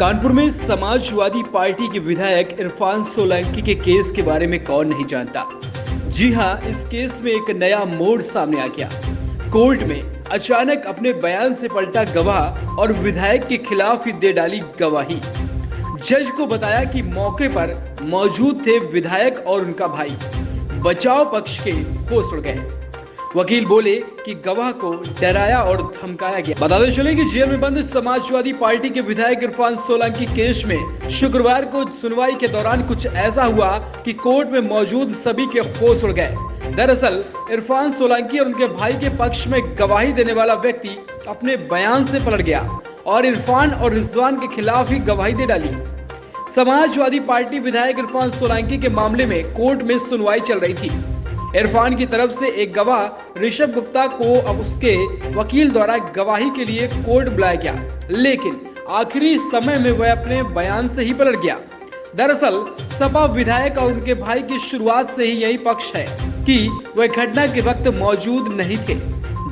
कानपुर में समाजवादी पार्टी के विधायक इरफान सोलंकी के केस के बारे में कौन नहीं जानता। जी हां, इस केस में एक नया मोड़ सामने आ गया। कोर्ट में अचानक अपने बयान से पलटा गवाह और विधायक के खिलाफ ही दे डाली गवाही। जज को बताया कि मौके पर मौजूद थे विधायक और उनका भाई। बचाव पक्ष के होश उड़ गए। वकील बोले कि गवाह को डराया और धमकाया गया। बताते चले कि जेल में बंद समाजवादी पार्टी के विधायक इरफान सोलंकी केस में शुक्रवार को सुनवाई के दौरान कुछ ऐसा हुआ कि कोर्ट में मौजूद सभी के होश उड़ गए। दरअसल इरफान सोलंकी और उनके भाई के पक्ष में गवाही देने वाला व्यक्ति अपने बयान से पलट गया और इरफान और रिजवान के खिलाफ ही गवाही दे डाली। समाजवादी पार्टी विधायक इरफान सोलंकी के मामले में कोर्ट में सुनवाई चल रही थी। इरफान की तरफ से एक गवाह ऋषभ गुप्ता को अब उसके वकील द्वारा गवाही के लिए कोर्ट बुलाया गया, लेकिन आखिरी समय में वह अपने बयान से ही पलट गया। दरअसल सपा विधायक और उनके भाई की शुरुआत से ही यही पक्ष है कि वह घटना के वक्त मौजूद नहीं थे,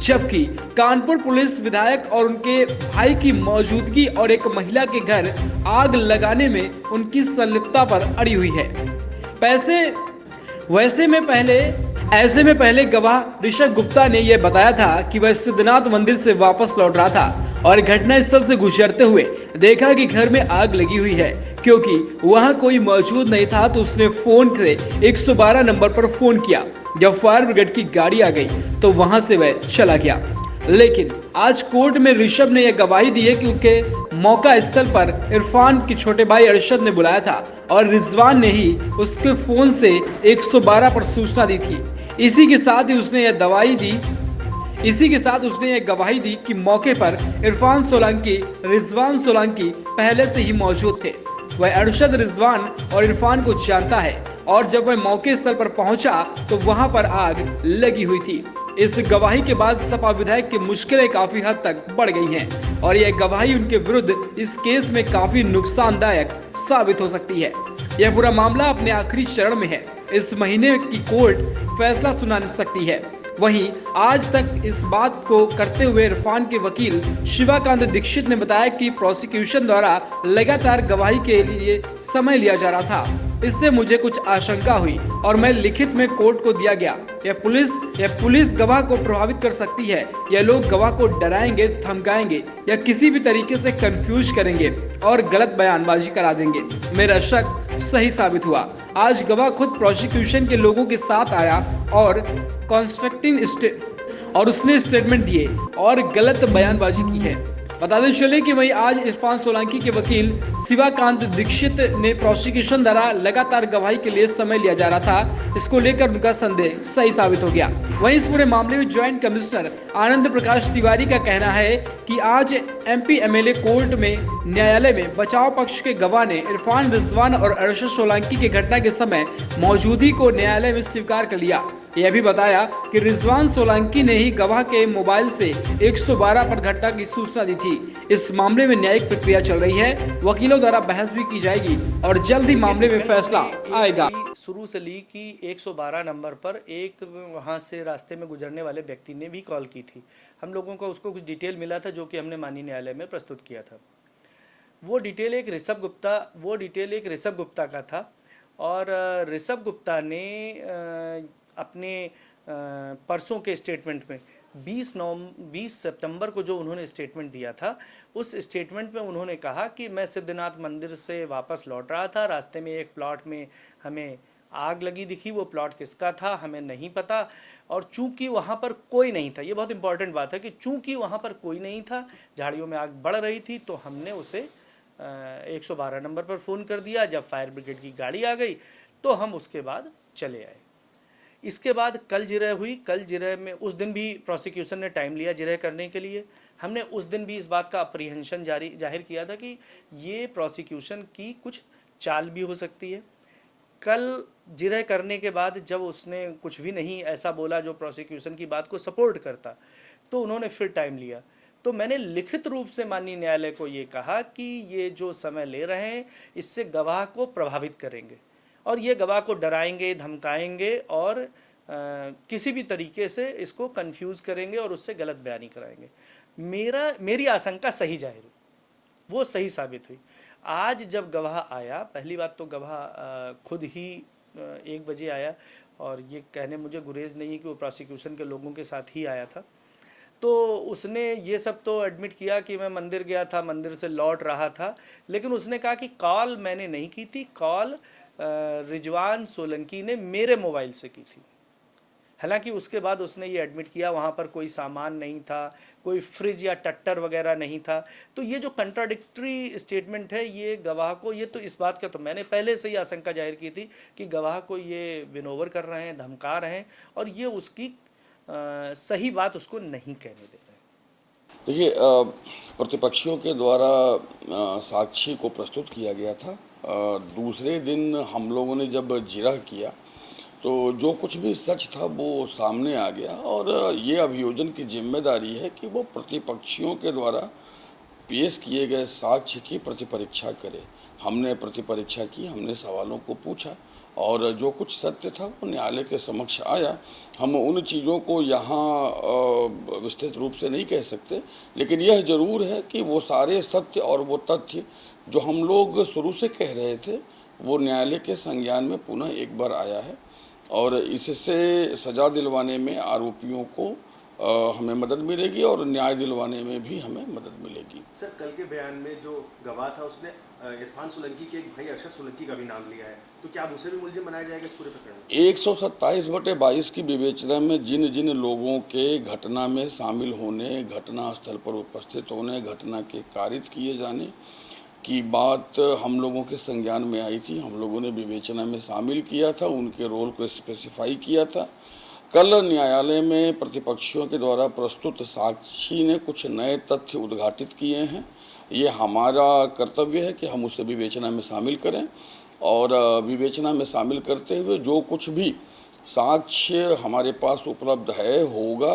जबकि कानपुर पुलिस विधायक और उनके भाई की मौजूदगी और एक महिला के घर आग लगाने में उनकी संलिप्तता पर अड़ी हुई है। ऐसे में पहले गवाह ऋषभ गुप्ता ने यह बताया था कि वह सिद्धनाथ मंदिर से वापस लौट रहा था और घटनास्थल से गुजरते हुए देखा कि घर में आग लगी हुई है। क्योंकि वहां कोई मौजूद नहीं था तो उसने फोन से 112 नंबर पर फोन किया। जब फायर ब्रिगेड की गाड़ी आ गई तो वहां से वह चला गया। लेकिन आज कोर्ट में ऋषभ ने यह गवाही दी है कि उनके मौका स्थल पर इरफान के छोटे भाई अरशद ने बुलाया था और रिजवान ने ही उसके फोन से 112 पर सूचना दी थी। इसी के साथ उसने यह गवाही दी कि मौके पर इरफान सोलंकी, रिजवान सोलंकी पहले से ही मौजूद थे। वह अरशद, रिजवान और इरफान को जानता है और जब वह मौके स्थल पर पहुंचा तो वहां पर आग लगी हुई थी। इस गवाही के बाद सपा विधायक की मुश्किलें काफी हद तक बढ़ गई हैं और यह गवाही उनके विरुद्ध इस केस में काफी नुकसानदायक साबित हो सकती है। यह पूरा मामला अपने आखिरी चरण में है। इस महीने की कोर्ट फैसला सुना सकती है। वहीं आज तक इस बात को करते हुए इरफान के वकील शिवाकांत दीक्षित ने बताया कि प्रोसिक्यूशन द्वारा लगातार गवाही के लिए समय लिया जा रहा था। इससे मुझे कुछ आशंका हुई और मैं लिखित में कोर्ट को दिया गया। यह पुलिस गवाह को प्रभावित कर सकती है। यह लोग गवाह को डराएंगे, धमकाएंगे या किसी भी तरीके से कंफ्यूज करेंगे और गलत बयानबाजी करा देंगे। मेरा शक सही साबित हुआ। आज गवाह खुद प्रोसिक्यूशन के लोगों के साथ आया और उसने स्टेटमेंट दिए और गलत बयानबाजी की है। बताते चले कि वहीं आज इरफान सोलंकी के वकील शिवाकांत दीक्षित ने प्रोसिक्यूशन द्वारा लगातार गवाही के लिए समय लिया जा रहा था, इसको लेकर उनका संदेह सही साबित हो गया। वहीं इस पूरे मामले में ज्वाइंट कमिश्नर आनंद प्रकाश तिवारी का कहना है कि आज एमपी एमएलए कोर्ट में न्यायालय में बचाव पक्ष के गवाह ने इरफान, रिजवान और अरशद सोलंकी की घटना के समय मौजूदगी को न्यायालय में स्वीकार कर लिया। यह भी बताया कि रिजवान सोलंकी ने ही गवाह के मोबाइल से 112 पर घटना की सूचना दी थी। इस मामले में न्यायिक प्रक्रिया चल रही है। वकीलों द्वारा बहस भी की जाएगी और जल्द ही मामले में फैसला आएगा। शुरू से ली कि 112 नंबर पर एक वहां से रास्ते में गुजरने वाले व्यक्ति ने भी कॉल की थी। हम लोगों को उसको कुछ डिटेल मिला था जो कि हमने माननीय न्यायालय में प्रस्तुत किया था। वो डिटेल एक ऋषभ गुप्ता का था और ऋषभ गुप्ता ने अपने परसों के स्टेटमेंट में 20 सितंबर को जो उन्होंने स्टेटमेंट दिया था, उस स्टेटमेंट में उन्होंने कहा कि मैं सिद्धनाथ मंदिर से वापस लौट रहा था, रास्ते में एक प्लॉट में हमें आग लगी दिखी। वो प्लॉट किसका था हमें नहीं पता और चूंकि वहाँ पर कोई नहीं था, ये बहुत इंपॉर्टेंट बात है कि चूंकि वहाँ पर कोई नहीं था, झाड़ियों में आग बढ़ रही थी, तो हमने उसे 112 नंबर पर फ़ोन कर दिया। जब फायर ब्रिगेड की गाड़ी आ गई तो हम उसके बाद चले आए। इसके बाद कल जिरह हुई। कल जिरह में उस दिन भी प्रोसिक्यूशन ने टाइम लिया जिरह करने के लिए। हमने उस दिन भी इस बात का अप्रीहेंशन जाहिर किया था कि ये प्रोसिक्यूशन की कुछ चाल भी हो सकती है। कल जिरह करने के बाद जब उसने कुछ भी नहीं ऐसा बोला जो प्रोसिक्यूशन की बात को सपोर्ट करता, तो उन्होंने फिर टाइम लिया। तो मैंने लिखित रूप से माननीय न्यायालय को ये कहा कि ये जो समय ले रहे हैं इससे गवाह को प्रभावित करेंगे और ये गवाह को डराएंगे, धमकाएंगे और किसी भी तरीके से इसको कंफ्यूज करेंगे और उससे गलत बयानी कराएंगे। मेरी आशंका सही जाहिर हुई, वो सही साबित हुई। आज जब गवाह आया, पहली बात तो गवाह खुद ही 1 बजे आया और ये कहने मुझे गुरेज नहीं है कि वो प्रोसिक्यूशन के लोगों के साथ ही आया था। तो उसने ये सब तो एडमिट किया कि मैं मंदिर गया था, मंदिर से लौट रहा था, लेकिन उसने कहा कि कॉल मैंने नहीं की थी, कॉल रिजवान सोलंकी ने मेरे मोबाइल से की थी। हालांकि उसके बाद उसने ये एडमिट किया वहाँ पर कोई सामान नहीं था, कोई फ्रिज या टट्टर वगैरह नहीं था। तो ये जो कंट्राडिक्टरी स्टेटमेंट है, ये गवाह को, ये तो इस बात का तो मैंने पहले से ही आशंका जाहिर की थी कि गवाह को ये विनोवर कर रहे हैं, धमका रहे हैं और ये उसकी सही बात उसको नहीं कहने दे रहे हैं। देखिए, प्रतिपक्षियों के द्वारा साक्षी को प्रस्तुत किया गया था। दूसरे दिन हम लोगों ने जब जिरह किया तो जो कुछ भी सच था वो सामने आ गया और ये अभियोजन की जिम्मेदारी है कि वो प्रतिपक्षियों के द्वारा पेश किए गए साक्ष्य की प्रतिपरीक्षा करे। हमने प्रतिपरीक्षा की, हमने सवालों को पूछा और जो कुछ सत्य था वो न्यायालय के समक्ष आया। हम उन चीज़ों को यहाँ विस्तृत रूप से नहीं कह सकते, लेकिन यह जरूर है कि वो सारे सत्य और वो तथ्य जो हम लोग शुरू से कह रहे थे वो न्यायालय के संज्ञान में पुनः एक बार आया है और इससे सज़ा दिलवाने में आरोपियों को हमें मदद मिलेगी और न्याय दिलवाने में भी हमें मदद मिलेगी। सर, कल के बयान में जो गवाह था उसने इरफान सोलंकी के एक भाई अरशद सोलंकी का भी नाम लिया है, तो क्या अब उसे भी मुलजिम बनाया जाएगा इस पूरे प्रकरण में? 127/22 की विवेचना में जिन जिन लोगों के घटना में शामिल होने, घटना स्थल पर उपस्थित होने, घटना के कारित किए जाने की बात हम लोगों के संज्ञान में आई थी, हम लोगों ने विवेचना में शामिल किया था, उनके रोल को स्पेसिफाई किया था। कल न्यायालय में प्रतिपक्षियों के द्वारा प्रस्तुत साक्षी ने कुछ नए तथ्य उद्घाटित किए हैं। ये हमारा कर्तव्य है कि हम उसे विवेचना में शामिल करें और विवेचना में शामिल करते हुए जो कुछ भी साक्ष्य हमारे पास उपलब्ध है होगा